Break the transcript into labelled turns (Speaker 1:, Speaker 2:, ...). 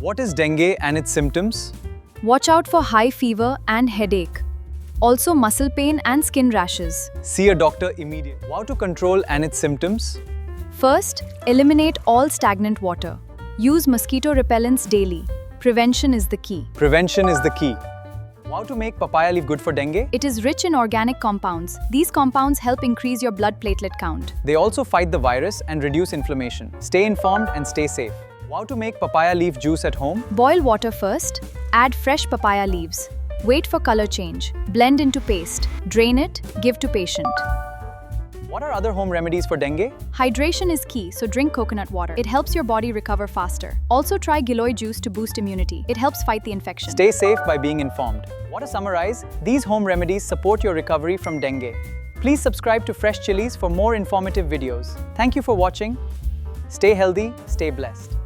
Speaker 1: What is dengue and its symptoms?
Speaker 2: Watch out for high fever and headache. Also muscle pain and skin rashes.
Speaker 1: See a doctor immediately. How to control and its symptoms?
Speaker 2: First, eliminate all stagnant water. Use mosquito repellents daily. Prevention is the key.
Speaker 1: Prevention is the key. How to make papaya leaf good for dengue?
Speaker 2: It is rich in organic compounds. These compounds help increase your blood platelet count.
Speaker 1: They also fight the virus and reduce inflammation. Stay informed and stay safe. How to make papaya leaf juice at home?
Speaker 2: Boil water first. Add fresh papaya leaves. Wait for color change. Blend into paste. Drain it. Give to patient.
Speaker 1: What are other home remedies for dengue?
Speaker 2: Hydration is key, so drink coconut water. It helps your body recover faster. Also try Giloy juice to boost immunity. It helps fight the infection.
Speaker 1: Stay safe by being informed. To summarize, these home remedies support your recovery from dengue. Please subscribe to Fresh Chilies for more informative videos. Thank you for watching. Stay healthy, stay blessed.